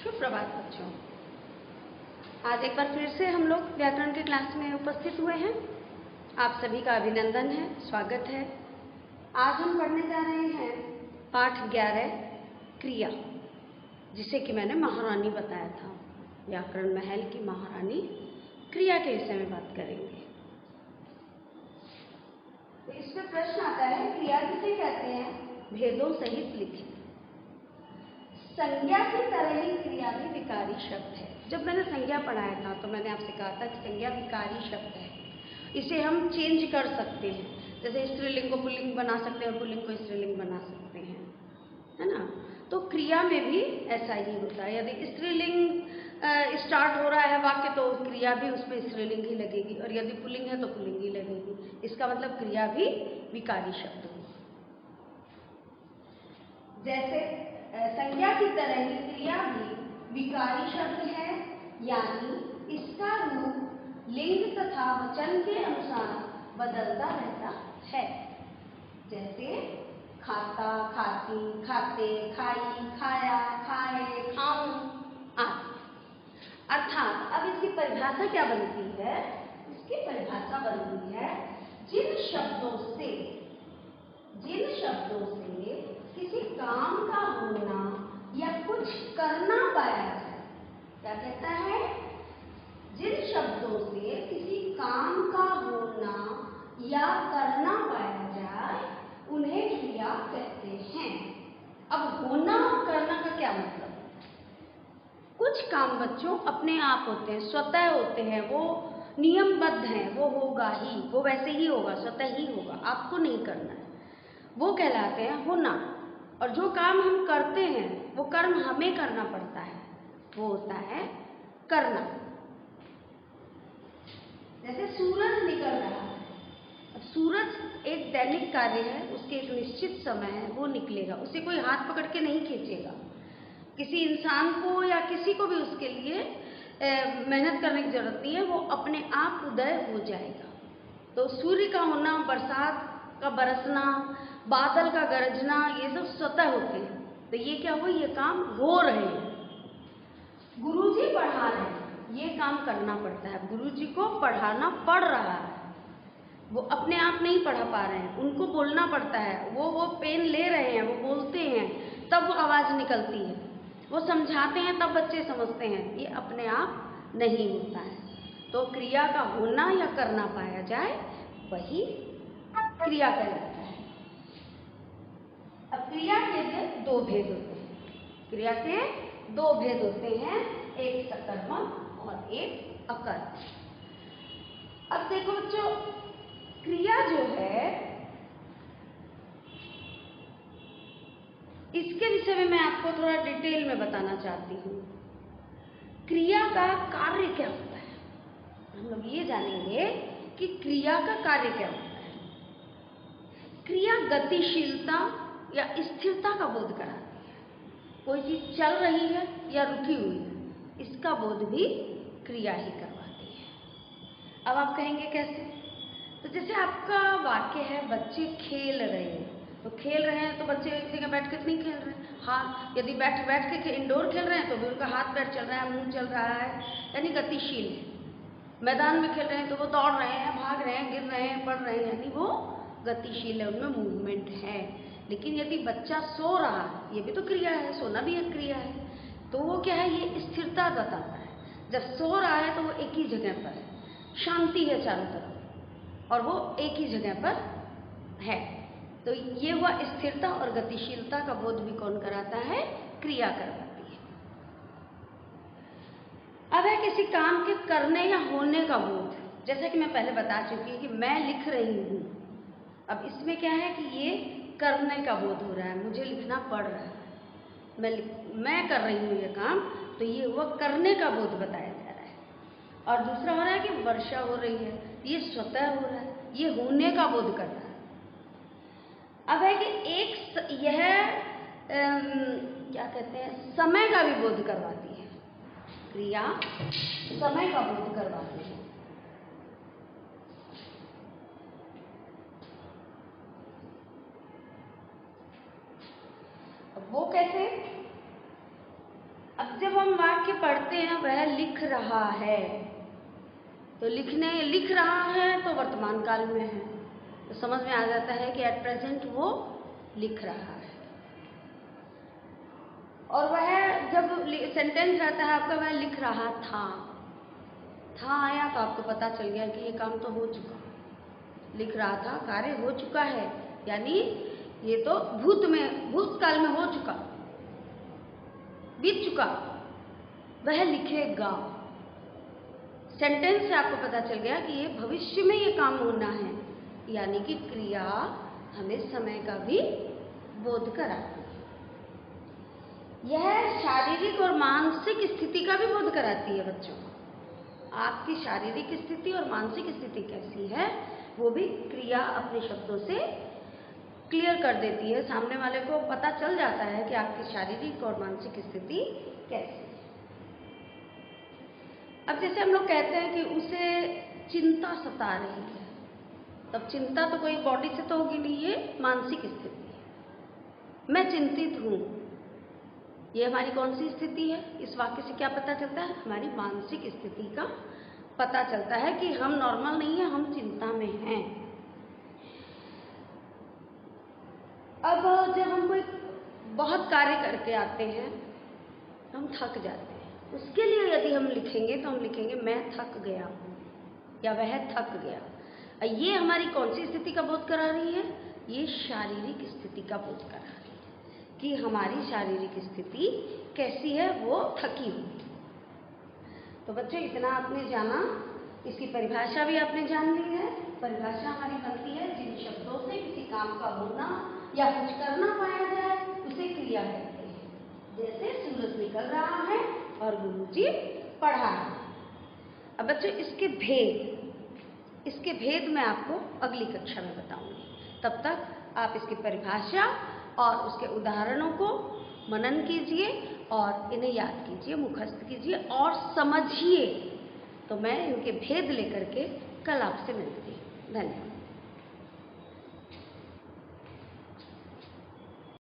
सुप्रभात बच्चों। आज एक बार फिर से हम लोग व्याकरण के क्लास में उपस्थित हुए हैं। आप सभी का अभिनंदन है, स्वागत है। आज हम पढ़ने जा रहे हैं पाठ 11 क्रिया, जिसे कि मैंने महारानी बताया था। व्याकरण महल की महारानी क्रिया के विषय में बात करेंगे। तो इसमें प्रश्न आता है, क्रिया किसे कहते हैं? भेदों सहित लिखित। संज्ञा की तरह ही क्रिया भी विकारी शब्द है। जब मैंने संज्ञा पढ़ाया था तो मैंने आपसे कहा था कि संज्ञा विकारी शब्द है, इसे हम चेंज कर सकते हैं। जैसे स्त्रीलिंग को पुल्लिंग बना सकते हैं और पुल्लिंग को स्त्रीलिंग बना सकते हैं, है ना। तो क्रिया में भी ऐसा ही होता है। यदि स्त्रीलिंग स्टार्ट हो रहा है वाक्य तो क्रिया भी उस पर स्त्रीलिंग ही लगेगी, और यदि पुल्लिंग है तो पुल्लिंग ही लगेगी। इसका मतलब क्रिया भी विकारी शब्द होगी। जैसे संज्ञा की तरह ही क्रिया भी विकारी शब्द है, यानी इसका रूप लिंग तथा वचन के अनुसार बदलता रहता है। जैसे खाता, खाती, खाते, खाई, खाया, खाए, खाऊं आदि। अर्थात अब इसकी परिभाषा क्या बनती है? इसकी परिभाषा बनती है जिन शब्दों से किसी काम का होना या कुछ करना पाया जाए। क्या कहता है? जिन शब्दों से किसी काम का होना या करना पाया जाए उन्हें क्रिया कहते हैं। अब होना और करना का क्या मतलब? कुछ काम बच्चों अपने आप होते हैं, स्वतः होते हैं, वो नियमबद्ध हैं, वो होगा ही, वो वैसे ही होगा, स्वतः ही होगा, आपको नहीं करना है, वो कहलाते हैं होना। और जो काम हम करते हैं वो कर्म हमें करना पड़ता है, वो होता है करना। जैसे सूरज निकल रहा है। अब सूरज एक दैनिक कार्य है, उसके एक निश्चित समय है, वो निकलेगा, उसे कोई हाथ पकड़ के नहीं खींचेगा। किसी इंसान को या किसी को भी उसके लिए मेहनत करने की जरूरत नहीं है, वो अपने आप उदय हो जाएगा। तो सूर्य का होना, बरसात का बरसना, बादल का गरजना, ये सब स्वतः होते हैं। तो ये क्या हुआ? ये काम हो रहे हैं। गुरुजी पढ़ा रहे हैं, ये काम करना पड़ता है। गुरुजी को पढ़ाना पड़ रहा है, वो अपने आप नहीं पढ़ा पा रहे हैं, उनको बोलना पड़ता है। वो पेन ले रहे हैं, वो बोलते हैं, तब वो आवाज निकलती है। वो समझाते हैं तब बच्चे समझते हैं। ये अपने आप नहीं होता है। तो क्रिया का होना या करना पाया जाए वही क्रिया कहलाता है। अब क्रिया के दो भेद होते हैं। क्रिया के दो भेद होते हैं, एक सकर्मक और एक अकर्मक। अब देखो बच्चों, क्रिया जो है इसके विषय में मैं आपको थोड़ा डिटेल में बताना चाहती हूँ। क्रिया का कार्य क्या होता है? हम लोग ये जानेंगे कि क्रिया का कार्य क्या होता है। क्रिया गतिशीलता या स्थिरता का बोध कराती है। कोई चीज चल रही है या रुकी हुई है, इसका बोध भी क्रिया ही करवाती है। अब आप कहेंगे कैसे? तो जैसे आपका वाक्य है, बच्चे खेल रहे हैं, तो खेल रहे हैं तो बच्चे एक जगह बैठ कर नहीं खेल रहे हैं। हाँ, यदि बैठ के इंडोर खेल रहे हैं तो भी उनका हाथ पैर चल रहा है, मुंह चल रहा है, यानी गतिशील है। मैदान में खेल रहे हैं तो वो दौड़ रहे हैं, भाग रहे हैं, गिर रहे हैं, पढ़ रहे हैं, यानी वो गतिशील है, उनमें मूवमेंट है। लेकिन यदि बच्चा सो रहा है, ये भी तो क्रिया है, सोना भी एक क्रिया है, तो वो क्या है? ये स्थिरता बताता है। जब सो रहा है तो वो एक ही जगह पर है, शांति है चारों तरफ, और वो एक ही जगह पर है। तो ये हुआ स्थिरता, और गतिशीलता का बोध भी कौन कराता है? क्रिया करवाती है। अब है किसी काम के करने या होने का बोध। जैसा कि मैं पहले बता चुकी हूँ कि मैं लिख रही हूँ, अब इसमें क्या है कि ये करने का बोध हो रहा है, मुझे लिखना पड़ रहा है, मैं कर रही हूँ ये काम, तो ये हुआ करने का बोध बताया जा रहा है। और दूसरा हो रहा है कि वर्षा हो रही है, ये स्वतः हो रहा है, ये होने का बोध कर रहा है। अब है कि यह क्या कहते हैं, समय का भी बोध करवाती है। क्रिया समय का बोध करवाती है। अब वो कैसे? अब जब हम वाक्य पढ़ते हैं वह लिख रहा है, तो लिख रहा है तो वर्तमान काल में है, तो समझ में आ जाता है कि एट प्रेजेंट वो लिख रहा है। और वह जब सेंटेंस रहता है आपका, वह लिख रहा था आया तो आपको पता चल गया कि ये काम तो हो चुका, लिख रहा था कार्य हो चुका है, यानी ये तो भूतकाल में हो चुका, बीत चुका। वह लिखेगा, सेंटेंस से आपको पता चल गया कि ये भविष्य में ये काम होना है, यानी कि क्रिया हमें समय का भी बोध कराती है। यह शारीरिक और मानसिक स्थिति का भी बोध कराती है बच्चों। आपकी शारीरिक स्थिति और मानसिक स्थिति कैसी है वो भी क्रिया अपने शब्दों से क्लियर कर देती है, सामने वाले को पता चल जाता है कि आपकी शारीरिक और मानसिक स्थिति कैसी है। अब जैसे हम लोग कहते हैं कि उसे चिंता सता रही है, तब चिंता तो कोई बॉडी से तो होगी नहीं, ये मानसिक स्थिति है। मैं चिंतित हूँ, ये हमारी कौन सी स्थिति है? इस वाक्य से क्या पता चलता है? हमारी मानसिक स्थिति का पता चलता है कि हम नॉर्मल नहीं है, हम चिंता में हैं। अब जब हम कोई बहुत कार्य करके आते हैं, हम थक जाते हैं, उसके लिए यदि हम लिखेंगे तो हम लिखेंगे मैं थक गया हूँ या वह थक गया। ये हमारी कौन सी स्थिति का बोध करा रही है? ये शारीरिक स्थिति का बोध करा रही है कि हमारी शारीरिक स्थिति कैसी है, वो थकी हुई। तो बच्चों इतना आपने जाना, इसकी परिभाषा भी आपने जान ली है। परिभाषा हमारी बनती है जिन शब्दों से किसी काम का होना या कुछ करना पाया जाए उसे क्रिया कहते हैं। जैसे सूरज निकल रहा है और गुरुजी पढ़ा है। अब बच्चों इसके भेद मैं आपको अगली कक्षा में बताऊंगी। तब तक आप इसकी परिभाषा और उसके उदाहरणों को मनन कीजिए और इन्हें याद कीजिए, मुखस्त कीजिए और समझिए। तो मैं इनके भेद लेकर के कल आपसे मिलती हूँ। धन्यवाद।